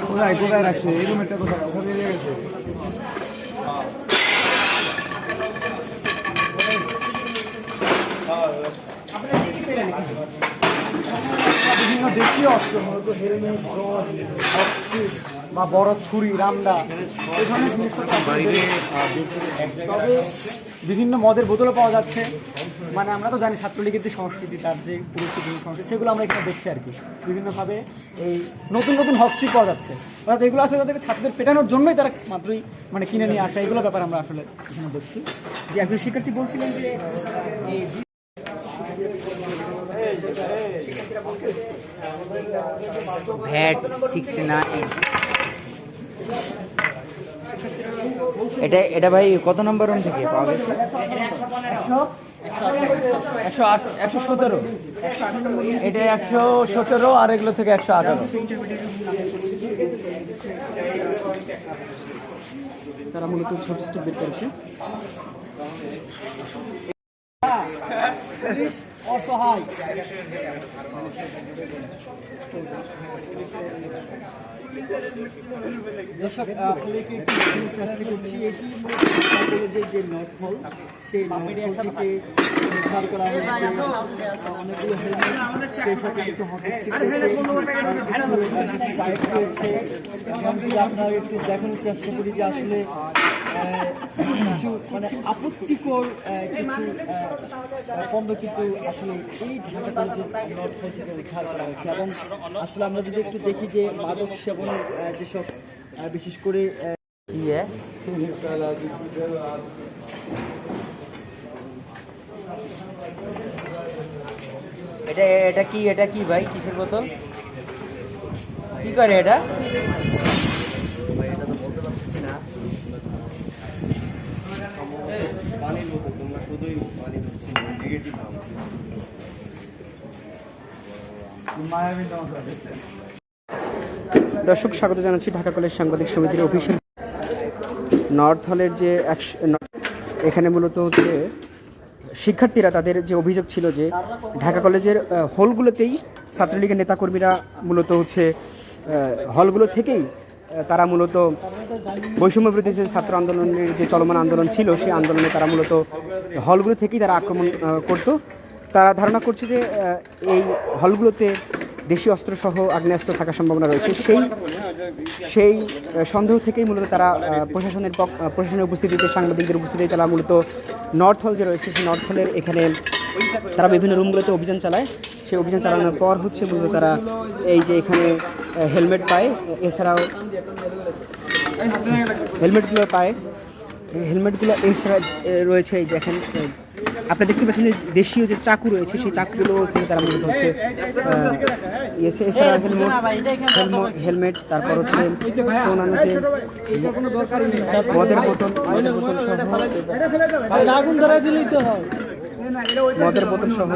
কোথায় কোথায় রাখছে এই রুমেরটা কোথায় কোথায় বেরিয়ে গেছে? বিভিন্ন দেশীয় অস্ত্র মূলত হেলমেট বা বড় ছুরি রামদা এই ধরনের জিনিসপত্র তবে বিভিন্ন মদের বোতলও পাওয়া যাচ্ছে। মানে আমরা তো জানি ছাত্রলীগের যে সংস্কৃতি তার যে পরিস্থিতি সংস্কৃতি সেগুলো আমরা এখানে দেখছি আর কি। বিভিন্নভাবে এই নতুন নতুন হস্তি পাওয়া যাচ্ছে, অর্থাৎ এগুলো আসলে তাদের ছাত্রদের পেটানোর জন্যই তারা মাত্রই মানে কিনে নিয়ে আসে। এগুলো ব্যাপার আমরা আসলে এখানে দেখছি। যে একজন শিক্ষার্থী বলছিলেন যে এই ভ্যাট 69 এটা ভাই কত নম্বর রুম থেকে পাওয়া গেছে? 117 এটা 117 আর এগুলো থেকে 118। তারা মূলত ছোট স্টেপ বের করেছে। অসহায় দর্শক আপনাদেরকে একটু চেষ্টা করছি। এটি কলেজের যে নর্থ হল, সেই নর্থ হল থেকে উদ্ধার করা হয়েছে অনেকগুলো হেলমেট, সেই সাথে কিছু হটস্টিক রয়েছে। আপনারা একটু দেখানোর চেষ্টা করি যে আসলে কিছু মানে আপত্তিকর কিছু পণ্য কিন্তু আসলে এই ঢাকা কলেজের নর্থ হল থেকে উদ্ধার করা হয়েছে। এবং আসলে আমরা যদি একটু দেখি যে মাদক সেবনের যেসব বিশেষ করে এটা কি ভাই, কিসের বোতল, কি করে এটা? দর্শক স্বাগত জানাচ্ছি ঢাকা কলেজ সাংবাদিক সমিতির অফিসিয়াল নর্থ হলের যে এখানে মূলত হচ্ছে শিক্ষার্থীরা তাদের যে অভিযোগ ছিল যে ঢাকা কলেজের হলগুলোতেই ছাত্রলীগের নেতাকর্মীরা মূলত হচ্ছে হলগুলো থেকেই তারা মূলত বৈষম্যবিরোধী যে ছাত্র আন্দোলনের যে চলমান আন্দোলন ছিল সেই আন্দোলনে তারা মূলত হলগুলো থেকেই তারা আক্রমণ করত। তারা ধারণা করছে যে এই হলগুলোতে দেশীয় অস্ত্রসহ আগ্নেয়াস্ত্র থাকার সম্ভাবনা রয়েছে। সেই সন্দেহ থেকেই মূলত তারা প্রশাসনের উপস্থিতিতে, সাংবাদিকদের উপস্থিতিতে তারা মূলত নর্থ হল যে রয়েছে সেই নর্থ হলের এখানে তারা বিভিন্ন রুমগুলোতে অভিযান চালায়। সেই অভিযান চালানোর পর হচ্ছে মূলত তারা এই যে এখানে হেলমেট পায়, এছাড়াও হেলমেটগুলো পায়। হেলমেটগুলো এছাড়া রয়েছে এই দেখেন আপনারা দেখতে পাচ্ছেন যে দেশীয় যে চাকু রয়েছে সেই চাকুগুলো এখানে তারা মূলত হচ্ছে এছাড়া হেলমেট, তারপর হচ্ছে অন্যান্য যে মদের বোতল সহ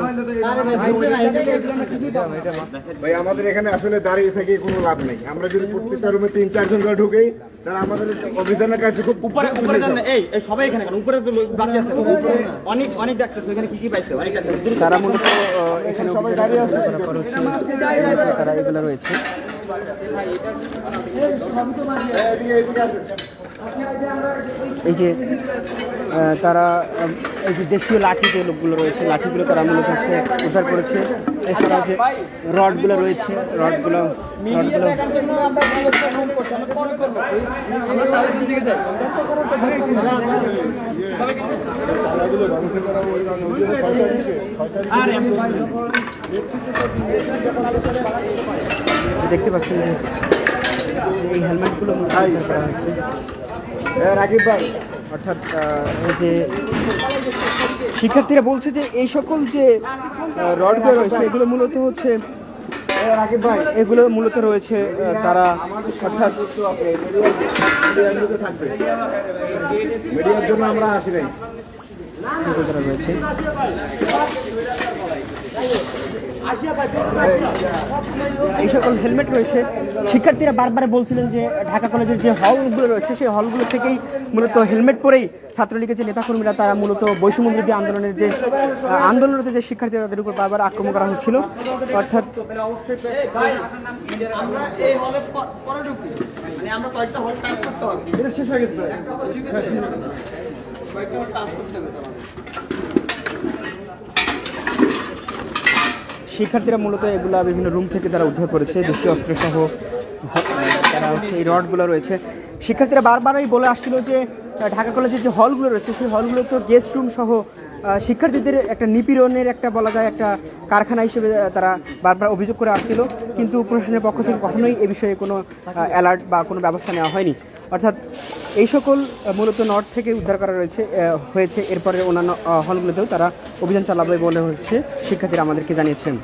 ভাই আমাদের এখানে আসলে দাঁড়িয়ে থেকে কোনো লাভ নেই। আমরা যদি প্রত্যেকটা রুমে 3-4 জন করে ঢুকেই তারা আমাদের অভিযানের কাছে খুব উপরে সবাই এখানে উপরে বাকি আছে অনেক ডাক্তার এখানে কি পাইছে তারা মূলত এখানে সবাই দাঁড়িয়ে আছে, তারা এগুলো রয়েছে। এই যে তারা এই যে দেশীয় লাঠি যে লোকগুলো রয়েছে লাঠিগুলো তারা মূলত হচ্ছে উদ্ধার করেছে। এছাড়াও যে রডগুলো রয়েছে রডগুলো দেখতে পাচ্ছেন এই হেলমেটগুলো করা হয়েছে। রাকিব ভাই অর্থাৎ এই যে শিক্ষার্থীরা বলছে যে এই সকল যে রডগুলো রয়েছে এগুলো মূলত হচ্ছে রাকিব ভাই এগুলো মূলত রয়েছে তারা অর্থাৎ থাকবে মিডিয়ার জন্য আমরা আসি নাই রয়েছে। এই সকল হেলমেট রয়েছে। শিক্ষার্থীরা বারবার বলছিলেন যে ঢাকা কলেজের যে হলগুলো রয়েছে সেই হলগুলো থেকেই মূলত হেলমেট পরেই ছাত্রলীগের যে নেতাকর্মীরা তারা মূলত বৈষম্য বিরোধী আন্দোলনের যে আন্দোলনরত যে শিক্ষার্থী তাদের উপর বারবার আক্রমণ করা হচ্ছিল। অর্থাৎ আমরা এই হলে পরে ঢুকি, মানে আমরা কয়েকটা হল টাচ করতে হবে, এটা শেষ হয়ে গেছে কয়েকটা হল টাচ করতে হবে আমাদের। শিক্ষার্থীরা মূলত এগুলা বিভিন্ন রুম থেকে তারা উদ্ধার করেছে, দেশীয় অস্ত্রসহ তারা হচ্ছে এই রডগুলো রয়েছে। শিক্ষার্থীরা বারবারই বলে আসছিল যে ঢাকা কলেজের যে হলগুলো রয়েছে সেই হলগুলো তো গেস্ট রুম সহ শিক্ষার্থীদের একটা নিপীড়নের একটা বলা যায় একটা কারখানা হিসেবে তারা বারবার অভিযোগ করে আসছিল, কিন্তু প্রশাসনের পক্ষ থেকে কখনোই এ বিষয়ে কোনো অ্যালার্ট বা কোনো ব্যবস্থা নেওয়া হয়নি। অর্থাৎ এই সকল মূলত নর্থ থেকে উদ্ধার করা হয়েছে। এরপরে অন্যান্য হলগুলোতেও তারা অভিযান চালাবে বলে হচ্ছে শিক্ষার্থীরা আমাদেরকে জানিয়েছেন।